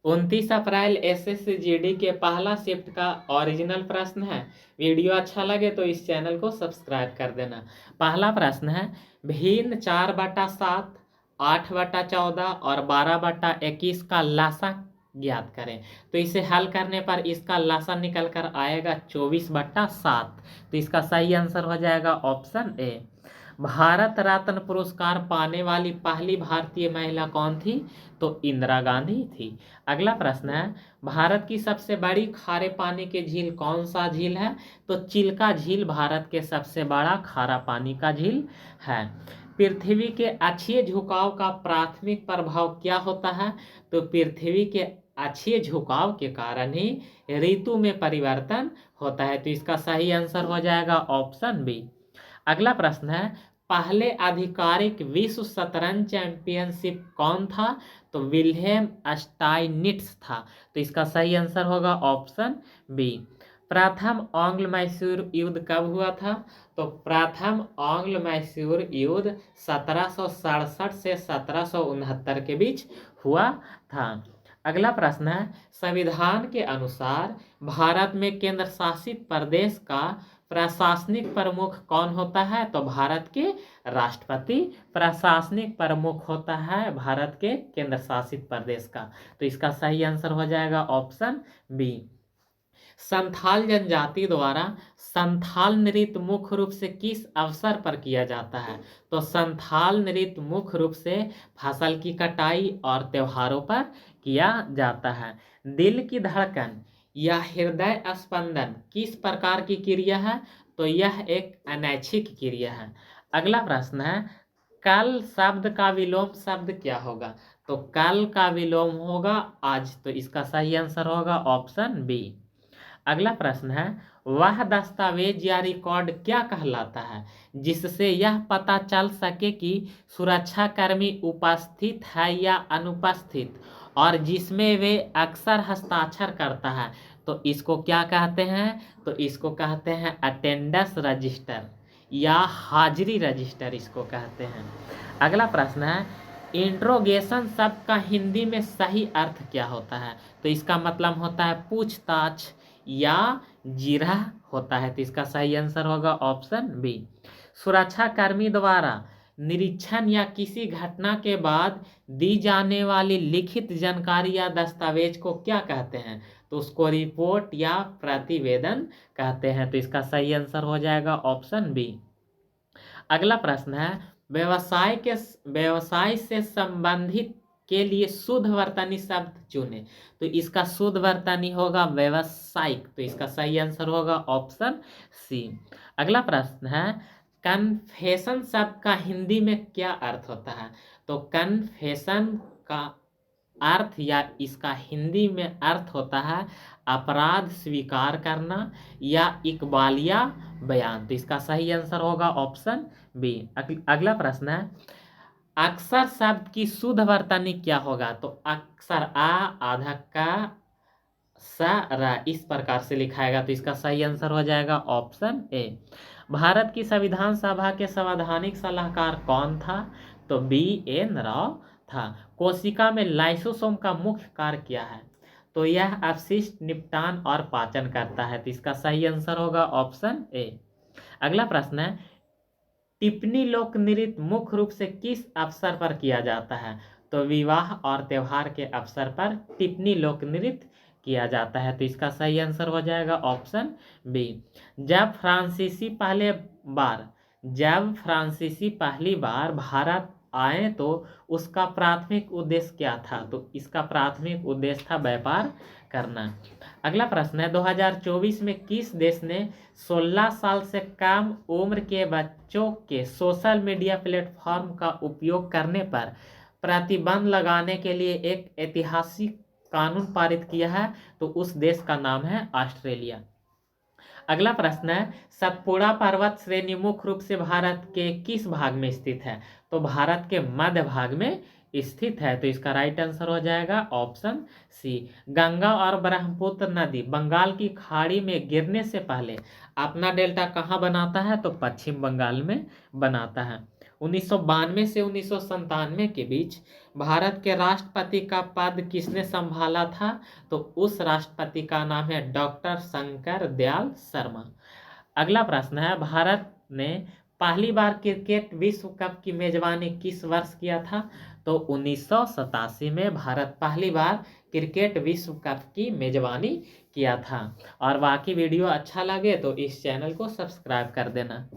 29 अप्रैल SSCGD के पहला shift का ओरिजिनल प्रश्न है। वीडियो अच्छा लगे तो इस चैनल को सब्सक्राइब कर देना। पहला प्रश्न है, भिन्न 4/7, 8/14 और 12/21 का लसा ज्ञात करें। तो इसे हल करने पर इसका लसा निकल कर आएगा 24/7। तो इसका सही आंसर हो जाएगा ऑप्शन ए। भारत रत्न पुरस्कार पाने वाली पहली भारतीय महिला कौन थी? तो इंदिरा गांधी थी। अगला प्रश्न है, भारत की सबसे बड़ी खारे पानी की झील कौन सा झील है? तो चिल्का झील भारत के सबसे बड़ा खारा पानी का झील है। पृथ्वी के अक्षीय झुकाव का प्राथमिक प्रभाव क्या होता है? तो पृथ्वी के अक्षीय झुकाव के कारण ही ऋतु में परिवर्तन होता है। तो इसका सही आंसर हो जाएगा ऑप्शन बी। अगला प्रश्न है, पहले आधिकारिक विश्व शतरंज चैंपियनशिप कौन था? तो विल्हेम स्टाइनिट्स था। तो इसका सही आंसर होगा ऑप्शन बी। प्रथम आंग्ल मैसूर युद्ध कब हुआ था? तो प्रथम आंग्ल मैसूर युद्ध 1767 से 1769 के बीच हुआ था। अगला प्रश्न है, संविधान के अनुसार भारत में केंद्र शासित प्रदेश का प्रशासनिक प्रमुख कौन होता है? तो भारत के राष्ट्रपति प्रशासनिक प्रमुख होता है भारत के केंद्र शासित प्रदेश का। तो इसका सही आंसर हो जाएगा ऑप्शन बी। संथाल जनजाति द्वारा संथाल नृत्य मुख्य रूप से किस अवसर पर किया जाता है? तो संथाल नृत्य मुख्य रूप से फसल की कटाई और त्योहारों पर किया जाता है। दिल की धड़कन या हृदय स्पंदन किस प्रकार की क्रिया है? तो यह एक अनैच्छिक क्रिया है। अगला प्रश्न है, कल शब्द का विलोम शब्द क्या होगा? तो कल का विलोम होगा आज। तो इसका सही आंसर होगा ऑप्शन बी। अगला प्रश्न है, वह दस्तावेज या रिकॉर्ड क्या कहलाता है जिससे यह पता चल सके कि सुरक्षाकर्मी उपस्थित है या अनुपस्थित और जिसमें वे अक्सर हस्ताक्षर करता है? तो इसको क्या कहते हैं? तो इसको कहते हैं अटेंडेंस रजिस्टर या हाजिरी रजिस्टर इसको कहते हैं। अगला प्रश्न है, इंट्रोगेशन शब्द का हिंदी में सही अर्थ क्या होता है? तो इसका मतलब होता है पूछताछ या जिरह होता है। तो इसका सही आंसर होगा ऑप्शन बी। सुरक्षाकर्मी द्वारा निरीक्षण या किसी घटना के बाद दी जाने वाली लिखित जानकारी या दस्तावेज को क्या कहते हैं? तो उसको रिपोर्ट या प्रतिवेदन कहते हैं। तो इसका सही आंसर हो जाएगा ऑप्शन बी। अगला प्रश्न है, व्यवसाय से संबंधित के लिए शुद्ध वर्तनी शब्द चुने। तो इसका शुद्ध वर्तनी होगा व्यवसायिक। तो इसका सही आंसर होगा ऑप्शन सी। अगला प्रश्न है, कन्फेशन शब्द का हिंदी में क्या अर्थ होता है? तो कन्फेशन का अर्थ या इसका हिंदी में अर्थ होता है अपराध स्वीकार करना या इकबालिया बयान। तो इसका सही आंसर होगा ऑप्शन बी। अगला प्रश्न है, अक्षर शब्द की शुद्ध वर्तनी क्या होगा? तो अक्षर आ आधा का सा रा इस प्रकार से लिखाएगा। तो इसका सही आंसर हो जाएगा ऑप्शन ए। भारत की संविधान सभा के संवैधानिक सलाहकार कौन था? तो BN राव था। कोशिका में लाइसोसोम का मुख्य कार्य क्या है? तो यह अपशिष्ट निपटान और पाचन करता है। तो इसका सही आंसर होगा ऑप्शन ए। अगला प्रश्न है, टिप्पणी लोक नृत्य मुख्य रूप से किस अवसर पर किया जाता है? तो विवाह और त्योहार के अवसर पर टिप्पणी लोक नृत्य किया जाता है। तो इसका सही आंसर हो जाएगा ऑप्शन बी। जब फ्रांसीसी पहली बार भारत आए तो उसका प्राथमिक उद्देश्य क्या था? तो इसका प्राथमिक उद्देश्य था व्यापार करना। अगला प्रश्न है, 2024 में किस देश ने 16 साल से कम उम्र के बच्चों के सोशल मीडिया प्लेटफॉर्म का उपयोग करने पर प्रतिबंध लगाने के लिए एक ऐतिहासिक कानून पारित किया है? तो उस देश का नाम है ऑस्ट्रेलिया। अगला प्रश्न है, सतपुड़ा पर्वत श्रेणी मुख्य रूप से भारत के किस भाग में स्थित है? तो भारत के मध्य भाग में स्थित है। तो इसका राइट आंसर हो जाएगा ऑप्शन सी। गंगा और ब्रह्मपुत्र नदी बंगाल की खाड़ी में गिरने से पहले अपना डेल्टा कहाँ बनाता है? तो पश्चिम बंगाल में बनाता है। 1992 से 1997 के बीच भारत के राष्ट्रपति का पद किसने संभाला था? तो उस राष्ट्रपति का नाम है डॉक्टर शंकर दयाल शर्मा। अगला प्रश्न है, भारत ने पहली बार क्रिकेट विश्व कप की मेजबानी किस वर्ष किया था? तो 1987 में भारत पहली बार क्रिकेट विश्व कप की मेजबानी किया था। और बाकी वीडियो अच्छा लगे तो इस चैनल को सब्सक्राइब कर देना।